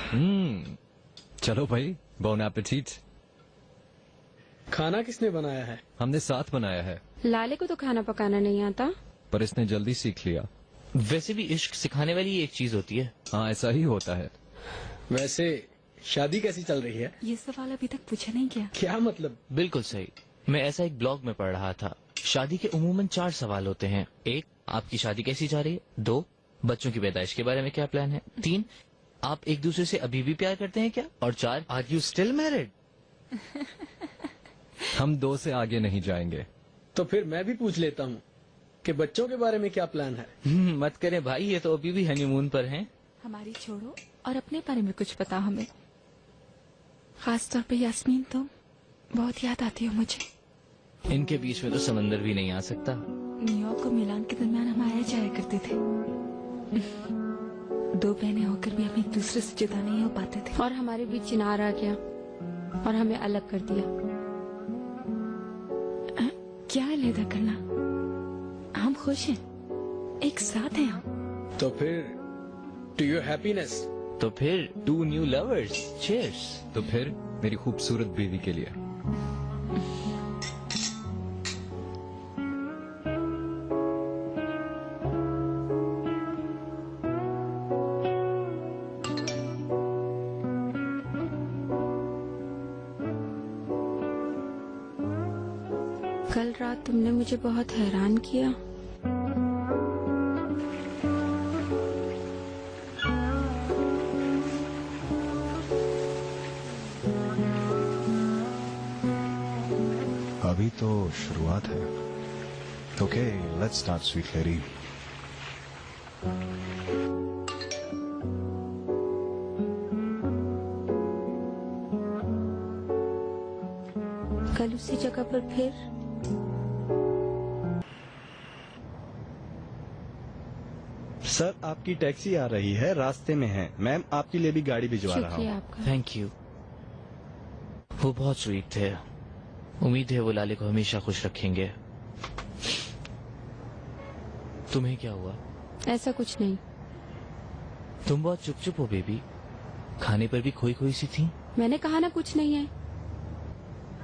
चलो भाई, बोन एपेटीट। खाना किसने बनाया है? हमने साथ बनाया है। लाले को तो खाना पकाना नहीं आता, पर इसने जल्दी सीख लिया। वैसे भी इश्क सिखाने वाली एक चीज होती है। हाँ, ऐसा ही होता है। वैसे शादी कैसी चल रही है? ये सवाल अभी तक पूछा नहीं क्या? क्या मतलब? बिल्कुल सही। मैं ऐसा एक ब्लॉग में पढ़ रहा था। शादी के उमूमन 4 सवाल होते हैं। 1, आपकी शादी कैसी जा रही है। 2, बच्चों की पैदाइश के बारे में क्या प्लान है। 3, आप एक दूसरे से अभी भी प्यार करते हैं क्या। और 4, आर यू स्टिल मैरिड। हम 2 से आगे नहीं जाएंगे। तो फिर मैं भी पूछ लेता हूँ कि बच्चों के बारे में क्या प्लान है? मत करें भाई, ये तो अभी भी हनीमून पर हैं। हमारी छोड़ो और अपने बारे में कुछ बताओ हमें। खास तौर पे यास्मीन, तुम बहुत याद आती हो मुझे। इनके बीच में तो समंदर भी नहीं आ सकता। न्यूयॉर्क और मिलान के दरमियान हम आया जाया करते थे। 2 बहनें होकर भी हम एक दूसरे से जुदा नहीं हो पाते थे। और हमारे बीच चिनार आ गया और हमें अलग कर दिया। क्या अलहदा करना, हम खुश हैं, एक साथ हैं हम। तो फिर टू योर हैप्पीनेस। तो फिर 2 न्यू लवर्स, चीयर्स। तो फिर मेरी खूबसूरत बीवी के लिए। कल रात तुमने मुझे बहुत हैरान किया। अभी तो शुरुआत है। Okay, let's start sweet lady. कल उसी जगह पर फिर। सर, आपकी टैक्सी आ रही है, रास्ते में है। मैम, आपके लिए भी गाड़ी भिजवा रहा शुक्रिया हूँ। आपका। Thank you. वो बहुत स्वीट थे। उम्मीद है वो लाले को हमेशा खुश रखेंगे। तुम्हें क्या हुआ? ऐसा कुछ नहीं। तुम बहुत चुप चुप हो बेबी। खाने पर भी खोई खोई सी थी। मैंने कहा ना कुछ नहीं है।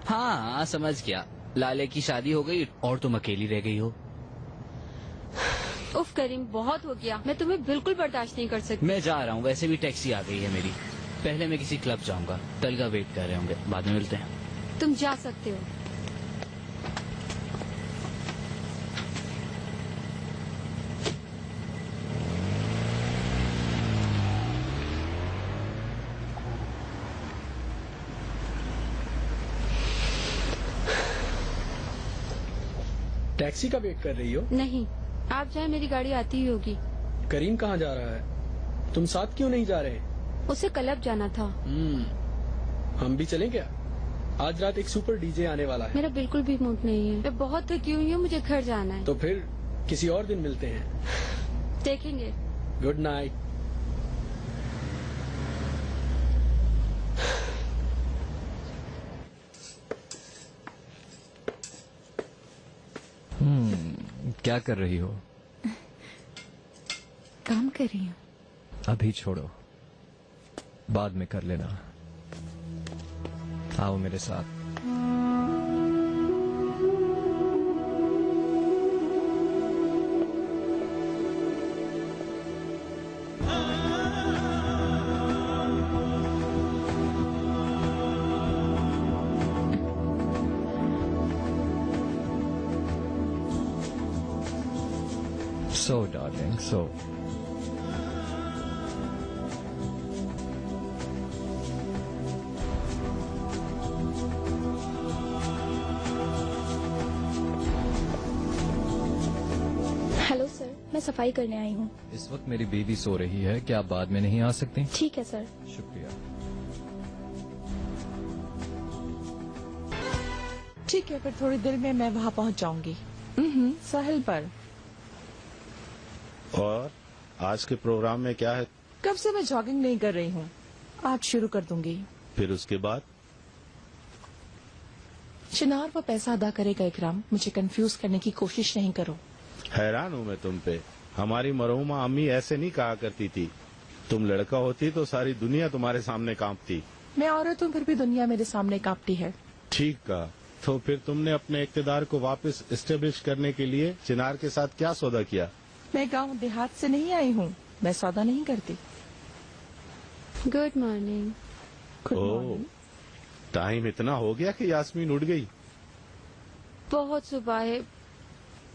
हाँ, समझ गया। लाले की शादी हो गई और तुम अकेली रह गई हो। उफ करीम, बहुत हो गया। मैं तुम्हें बिल्कुल बर्दाश्त नहीं कर सकती। मैं जा रहा हूँ, वैसे भी टैक्सी आ गई है मेरी। पहले मैं किसी क्लब जाऊंगा। तलगा वेट कर रहे होंगे, बाद में मिलते हैं। तुम जा सकते हो। टैक्सी का वेट कर रही हो? नहीं, आप जाए, मेरी गाड़ी आती ही होगी। करीम कहाँ जा रहा है? तुम साथ क्यों नहीं जा रहे? उसे क्लब जाना था। हम भी चलें क्या? आज रात एक सुपर डीजे आने वाला है। मेरा बिल्कुल भी मूड नहीं है। मैं बहुत थकी हुई हूँ, मुझे घर जाना है। तो फिर किसी और दिन मिलते हैं। देखेंगे। Good night. क्या कर रही हो? काम कर रही हूँ। अभी छोड़ो, बाद में कर लेना। आओ मेरे साथ। So, darling, so. Hello sir, मैं सफाई करने आई हूँ। इस वक्त मेरी बेबी सो रही है, क्या आप बाद में नहीं आ सकती? ठीक है सर। शुक्रिया। ठीक है, फिर थोड़ी देर में मैं वहाँ पहुँच जाऊंगी। साहिल पर। और आज के प्रोग्राम में क्या है? कब से मैं जॉगिंग नहीं कर रही हूँ, आज शुरू कर दूंगी। फिर उसके बाद? चिनार वो पैसा अदा करेगा। इकराम, मुझे कंफ्यूज करने की कोशिश नहीं करो। हैरान हूँ मैं तुम पे। हमारी मरहुमा अम्मी ऐसे नहीं कहा करती थी। तुम लड़का होती तो सारी दुनिया तुम्हारे सामने कांपती। मैं औरत हूँ फिर भी दुनिया मेरे सामने कांपती है। ठीक कहा। तो फिर तुमने अपने इक़्तिदार को वापस एस्टेब्लिश करने के लिए चिनार के साथ क्या सौदा किया? मैं गांव देहात से नहीं आई हूँ, मैं सौदा नहीं करती। Good morning. गुड ओह, मॉर्निंग। टाइम इतना हो गया कि यास्मीन उठ गई। बहुत सुबह है,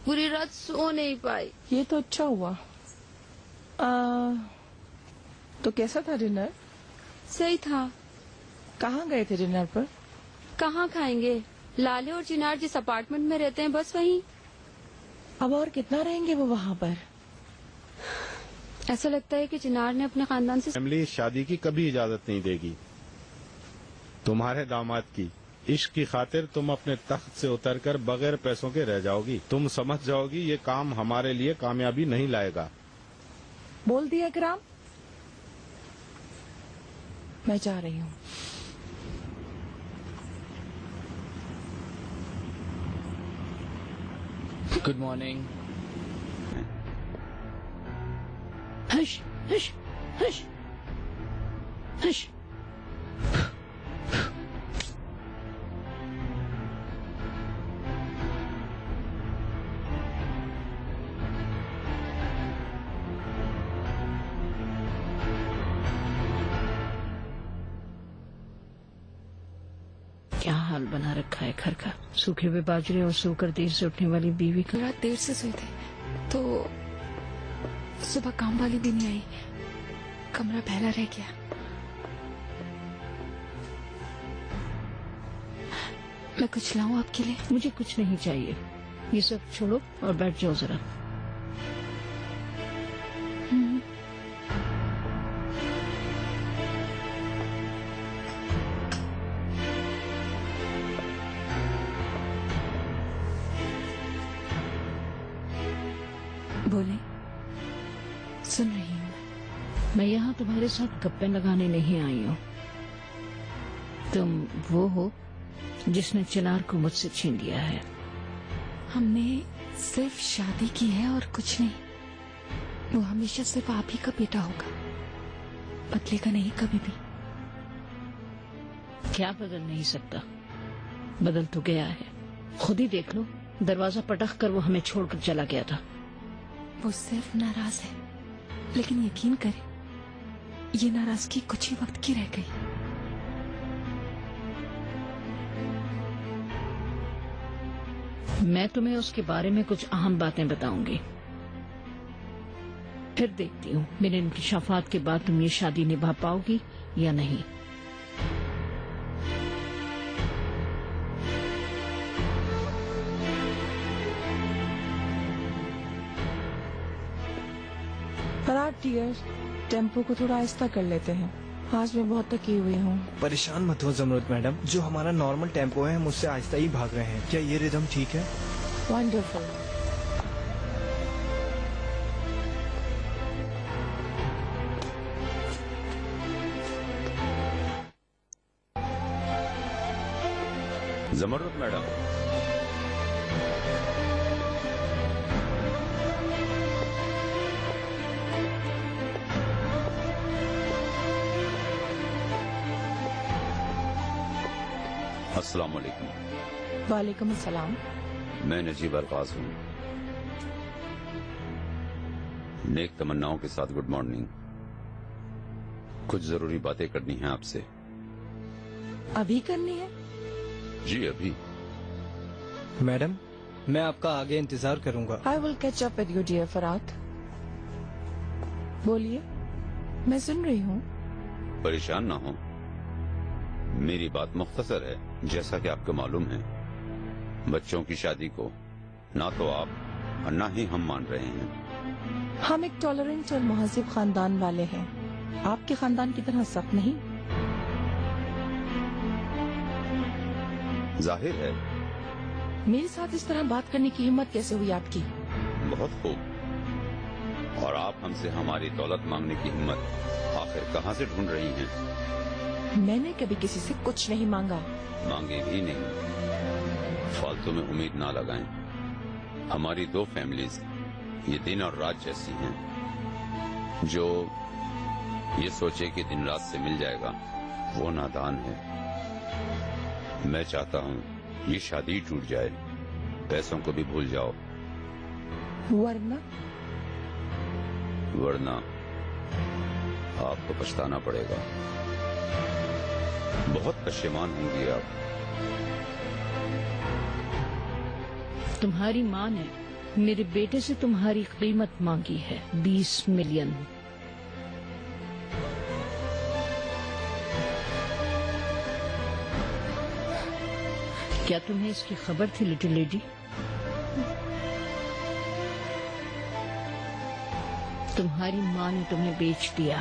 पूरी रात सो नहीं पाई। ये तो अच्छा हुआ। तो कैसा था डिनर? सही था। कहाँ गए थे डिनर पर? कहाँ खाएंगे, लाले और चिनार जिस अपार्टमेंट में रहते हैं बस वहीं। अब और कितना रहेंगे वो वहाँ पर? ऐसा लगता है कि चिनार ने अपने खानदान से फैमिली इस शादी की कभी इजाजत नहीं देगी। तुम्हारे दामाद की इश्क की खातिर तुम अपने तख्त से उतरकर बगैर पैसों के रह जाओगी। तुम समझ जाओगी ये काम हमारे लिए कामयाबी नहीं लाएगा। बोल दिया इकराम, मैं जा रही हूँ। Good morning. Hush hush hush hush. क्या हाल बना रखा है घर का। सूखे हुए बाजरे और सोकर देर से उठने वाली बीवी का। रात देर से सोए थे तो सुबह काम वाली भी नहीं आई, कमरा फैला रह गया। मैं कुछ लाऊं आपके लिए? मुझे कुछ नहीं चाहिए, ये सब छोड़ो और बैठ जाओ जरा। बोले, सुन रही हूँ। मैं यहाँ तुम्हारे साथ गप्पे लगाने नहीं आई हूँ। तुम वो हो जिसने चिनार को मुझसे छीन लिया है। हमने सिर्फ शादी की है और कुछ नहीं। वो हमेशा सिर्फ आप ही का बेटा होगा, बदलेगा नहीं कभी भी। क्या बदल नहीं सकता? बदल तो गया है, खुद ही देख लो। दरवाजा पटक कर वो हमें छोड़कर चला गया था। वो सिर्फ नाराज है, लेकिन यकीन करें ये नाराजगी कुछ ही वक्त की रह गई। मैं तुम्हें उसके बारे में कुछ अहम बातें बताऊंगी, फिर देखती हूँ मेरे इंकशाफात के बाद तुम ये शादी निभा पाओगी या नहीं। फराज डियर, टेम्पो को थोड़ा आहिस्ता कर लेते हैं, आज मैं बहुत थकी हुई हूँ। परेशान मत हो जमरूद मैडम, जो हमारा नॉर्मल टेम्पो है हम उससे आहिस्ता ही भाग रहे हैं। क्या ये रिदम ठीक है? वंडरफुल। जमरूद मैडम, अस्सलाम वालेकुम। वालेकुम अस्सलाम। मैं नजीब अरकाज हूँ। नेक तमन्नाओं के साथ गुड मॉर्निंग। कुछ जरूरी बातें करनी है आपसे। अभी करनी है? जी अभी। मैडम, मैं आपका आगे इंतजार करूंगा। I will catch up with you dear Farad. बोलिए, मैं सुन रही हूँ। परेशान ना हो, मेरी बात मुख्तसर है। जैसा कि आपको मालूम है, बच्चों की शादी को ना तो आप और ना ही हम मान रहे हैं। हम एक टॉलरेंट और मुहज़्ज़िब खानदान वाले हैं, आपके खानदान की तरह सख्त नहीं। जाहिर है। मेरे साथ इस तरह बात करने की हिम्मत कैसे हुई आपकी? बहुत खूब। और आप हमसे हमारी दौलत मांगने की हिम्मत आखिर कहाँ से ढूंढ रही हैं? मैंने कभी किसी से कुछ नहीं मांगा। मांगे भी नहीं। फालतू में उम्मीद ना लगाएं। हमारी दो फैमिलीज ये दिन और रात जैसी हैं। जो ये सोचे कि दिन रात से मिल जाएगा, वो नादान है। मैं चाहता हूँ ये शादी टूट जाए, पैसों को भी भूल जाओ, वरना आपको पछताना पड़ेगा। बहुत पश्चिमान होंगी आप। तुम्हारी माँ ने मेरे बेटे से तुम्हारी कीमत मांगी है, 20 मिलियन। क्या तुम्हें इसकी खबर थी लिटिल लेडी? तुम्हारी माँ ने तुम्हें बेच दिया।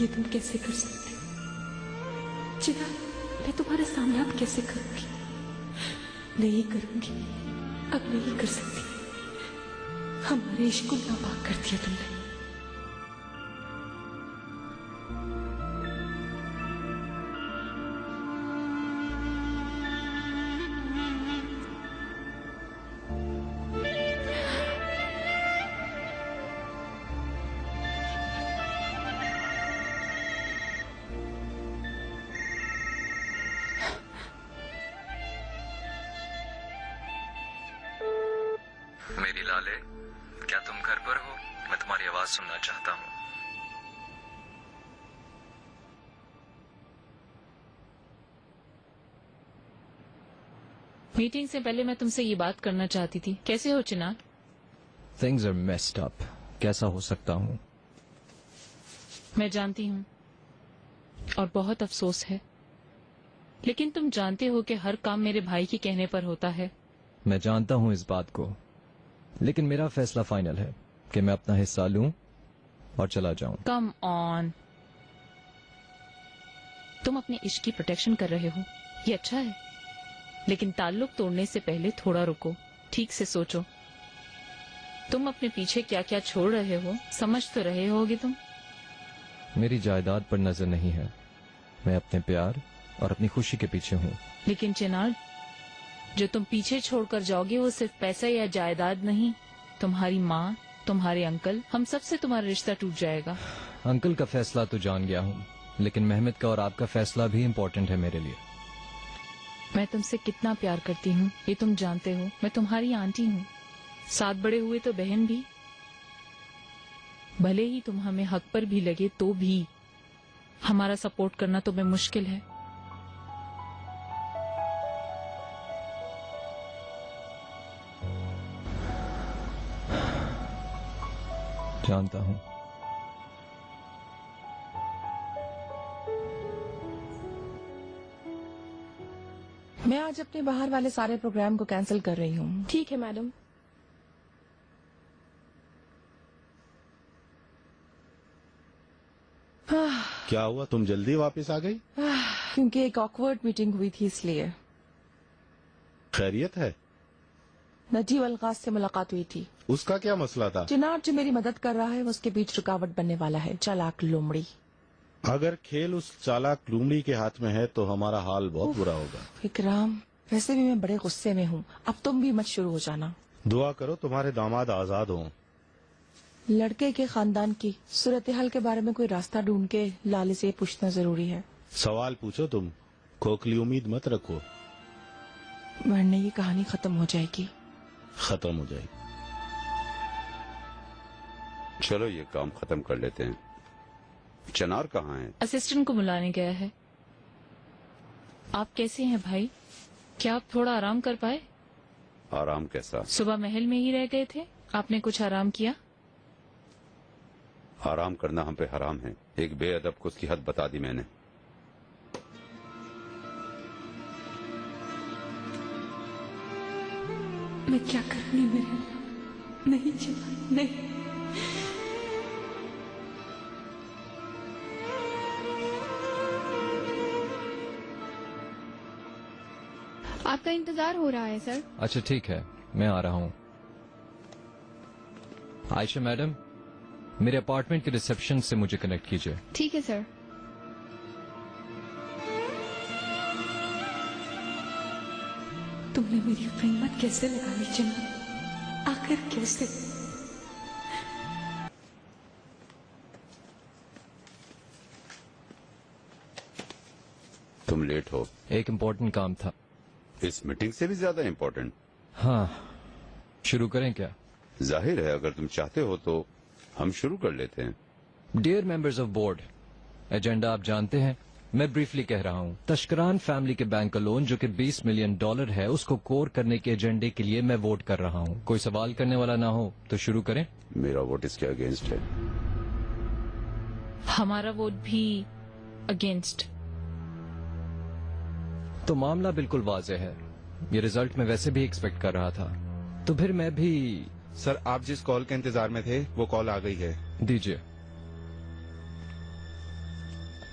ये तुम कैसे कर सकते हो? चिराग, मैं तुम्हारे सामने अब कैसे करूंगी? नहीं करूंगी, अब नहीं कर सकती। हमारे इश्क को नापाक कर दिया तुमने। मेरी लाले, क्या तुम घर पर हो? मैं तुम्हारी आवाज सुनना चाहता हूँ। मीटिंग से पहले मैं तुमसे ये बात करना चाहती थी। कैसे हो चिनार? Things are messed up. कैसा हो सकता हूँ? मैं जानती हूँ और बहुत अफसोस है, लेकिन तुम जानते हो कि हर काम मेरे भाई के कहने पर होता है। मैं जानता हूँ इस बात को, लेकिन मेरा फैसला फाइनल है कि मैं अपना हिस्सा लूं और चला जाऊं। कम ऑन, तुम अपने इश्क की प्रोटेक्शन कर रहे हो, ये अच्छा है, लेकिन ताल्लुक तोड़ने से पहले थोड़ा रुको, ठीक से सोचो। तुम अपने पीछे क्या क्या छोड़ रहे हो, समझ तो रहे होगे तुम। मेरी जायदाद पर नजर नहीं है, मैं अपने प्यार और अपनी खुशी के पीछे हूँ। लेकिन चिनार, जो तुम पीछे छोड़कर जाओगे वो सिर्फ पैसा या जायदाद नहीं, तुम्हारी माँ, तुम्हारे अंकल, हम सब से तुम्हारा रिश्ता टूट जाएगा। अंकल का फैसला तो जान गया हूँ, लेकिन मेहमद का और आपका फैसला भी इम्पोर्टेंट है मेरे लिए। मैं तुमसे कितना प्यार करती हूँ ये तुम जानते हो। मैं तुम्हारी आंटी हूँ, साथ बड़े हुए तो बहन भी। भले ही तुम हमें हक पर भी लगे तो भी हमारा सपोर्ट करना तुम्हें मुश्किल है। जानता हूँ। मैं आज अपने बाहर वाले सारे प्रोग्राम को कैंसिल कर रही हूँ। ठीक है मैडम। क्या हुआ, तुम जल्दी वापस आ गई? क्योंकि एक ऑकवर्ड मीटिंग हुई थी इसलिए। खैरियत है? नजीब अलगाज से मुलाकात हुई थी। उसका क्या मसला था? चिनार जो मेरी मदद कर रहा है वो उसके बीच रुकावट बनने वाला है, चालाक लोमड़ी। अगर खेल उस चालाक लूमड़ी के हाथ में है तो हमारा हाल बहुत बुरा होगा। विक्रम, वैसे भी मैं बड़े गुस्से में हूँ, अब तुम भी मत शुरू हो जाना। दुआ करो तुम्हारे दामाद आजाद हों। लड़के के खानदान की सूरत हाल के बारे में कोई रास्ता ढूंढ के लाले से पूछना जरूरी है। सवाल पूछो तुम, खोखली उम्मीद मत रखो, वरना ये कहानी खत्म हो जाएगी। खत्म हो जाएगी। चलो ये काम खत्म कर लेते हैं। चिनार कहाँ है? असिस्टेंट को बुलाने गया है। आप कैसे हैं भाई? क्या आप थोड़ा आराम कर पाए? आराम कैसा? सुबह महल में ही रह गए थे, आपने कुछ आराम किया? आराम करना हम पे हराम है। एक बेअदब को उसकी हद बता दी मैंने। मैं क्या करनी मेरे अल्लाह? नहीं चिनार, नहीं। आपका इंतजार हो रहा है सर। अच्छा ठीक है, मैं आ रहा हूँ। आयशा मैडम, मेरे अपार्टमेंट के रिसेप्शन से मुझे कनेक्ट कीजिए। ठीक है सर। तुमने मेरी कीमत कैसे लगा ली चिनार? आखिर कैसे? तुम लेट हो। एक इम्पोर्टेंट काम था। इस मीटिंग से भी ज्यादा इम्पोर्टेंट? हाँ, शुरू करें क्या? जाहिर है, अगर तुम चाहते हो तो हम शुरू कर लेते हैं। Dear members of board, agenda आप जानते हैं। मैं ब्रीफली कह रहा हूँ। तश्करान फैमिली के बैंक का लोन जो कि $20 मिलियन है, उसको कोर करने के एजेंडे के लिए मैं वोट कर रहा हूँ। कोई सवाल करने वाला ना हो तो शुरू करें। मेरा वोट इसके अगेंस्ट है। हमारा वोट भी अगेंस्ट। तो मामला बिल्कुल वाज़ेह है। ये रिजल्ट मैं वैसे भी एक्सपेक्ट कर रहा था, तो फिर मैं भी। सर, आप जिस कॉल के इंतजार में थे वो कॉल आ गई है। दीजिए।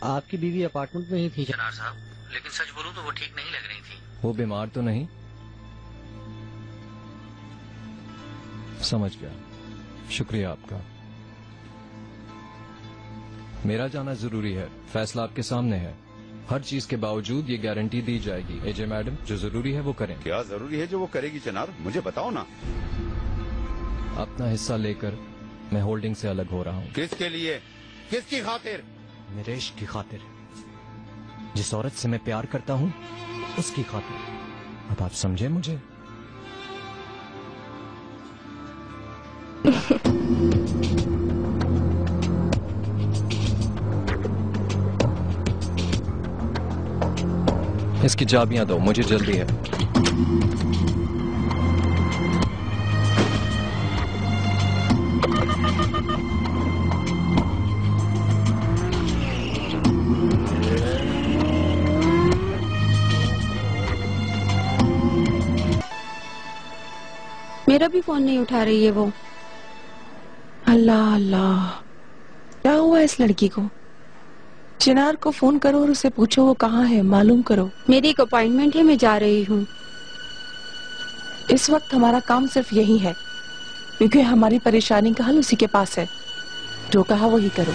आपकी बीवी अपार्टमेंट में ही थी जनार साहब, लेकिन सच बोलूं तो वो ठीक नहीं लग रही थी। वो बीमार तो नहीं? समझ गया, शुक्रिया आपका। मेरा जाना जरूरी है, फैसला आपके सामने है। हर चीज के बावजूद ये गारंटी दी जाएगी। एजे मैडम, जो जरूरी है वो करें। क्या जरूरी है जो वो करेगी चनार, मुझे बताओ ना। अपना हिस्सा लेकर मैं होल्डिंग से अलग हो रहा हूँ। किसके लिए, किसकी खातिर? मेरे इश्क की खातिर। जिस औरत से मैं प्यार करता हूँ उसकी खातिर। अब आप समझे मुझे? इसकी चाबियां दो, मुझे जल्दी है। मेरा भी फोन नहीं उठा रही है वो। अल्लाह अल्लाह, क्या हुआ इस लड़की को? चिनार को फोन करो और उसे पूछो वो कहाँ है, मालूम करो। मेरी एक अपॉइंटमेंट है, मैं जा रही हूँ। इस वक्त हमारा काम सिर्फ यही है, क्योंकि हमारी परेशानी का हल उसी के पास है। जो कहा वही करो।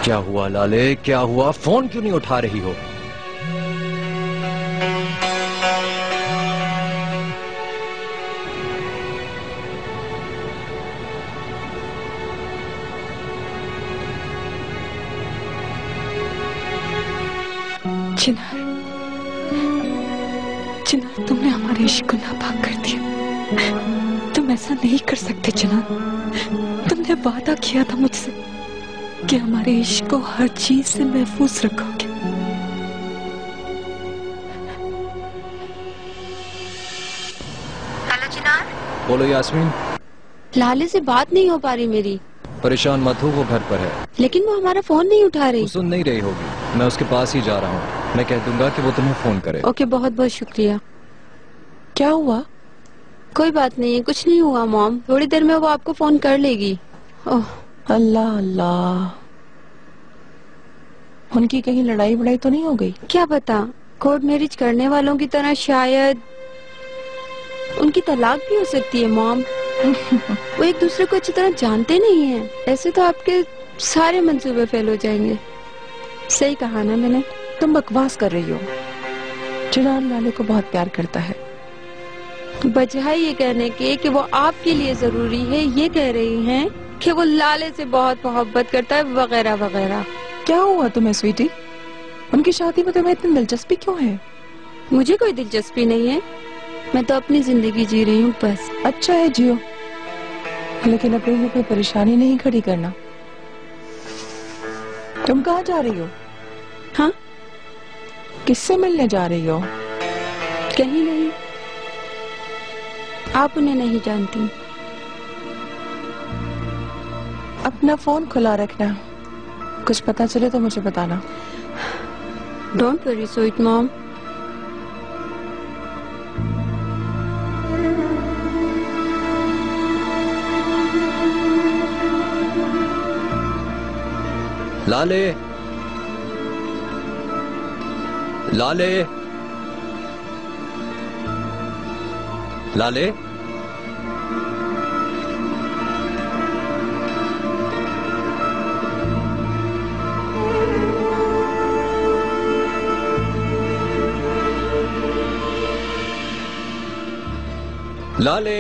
क्या हुआ लाले, क्या हुआ? फोन क्यों नहीं उठा रही हो? चिनार, चिनार, तुमने हमारे इश्क को नापाक कर दिया। तुम ऐसा नहीं कर सकते चिनार। तुमने वादा किया था मुझसे कि हमारे इश्क को हर चीज से महफूज रखोगे। हेलो चिनार। बोलो यास्मीन। लाले से बात नहीं हो पा रही मेरी। परेशान मत हो, वो घर पर है। लेकिन वो हमारा फोन नहीं उठा रही। वो सुन नहीं रही होगी, मैं उसके पास ही जा रहा हूँ। मैं कह दूंगा कि वो तुम्हें फोन करे। ओके, बहुत बहुत शुक्रिया। क्या हुआ? कोई बात नहीं है, कुछ नहीं हुआ मॉम। थोड़ी देर में वो आपको फोन कर लेगी। ओह अल्लाह अल्लाह, उनकी कहीं लड़ाई बड़ाई तो नहीं हो गई? क्या पता, कोर्ट मैरिज करने वालों की तरह शायद उनकी तलाक भी हो सकती है मॉम। वो एक दूसरे को अच्छी तरह जानते नहीं हैं। ऐसे तो आपके सारे मंसूबे फेल हो जाएंगे। सही कहा ना मैंने? तुम बकवास कर रही हो। चिनार लाले को बहुत प्यार करता है। बजाय ये कहने के कि वो आपके लिए जरूरी है, ये कह रही हैं कि वो लाले से बहुत मोहब्बत करता है, वगैरह वगैरह। क्या हुआ तुम्हें स्वीटी? उनकी शादी में तुम्हें इतनी दिलचस्पी क्यों है? मुझे कोई दिलचस्पी नहीं है, मैं तो अपनी जिंदगी जी रही हूँ बस। अच्छा है, जियो, लेकिन अपने लिए कोई परेशानी नहीं खड़ी करना। तुम कहाँ जा रही हो? हाँ, किससे मिलने जा रही हो? कहीं नहीं। आप उन्हें नहीं जानती। अपना फोन खुला रखना, कुछ पता चले तो मुझे बताना। Don't worry sweet mom. लाले, लाले, लाले। लाले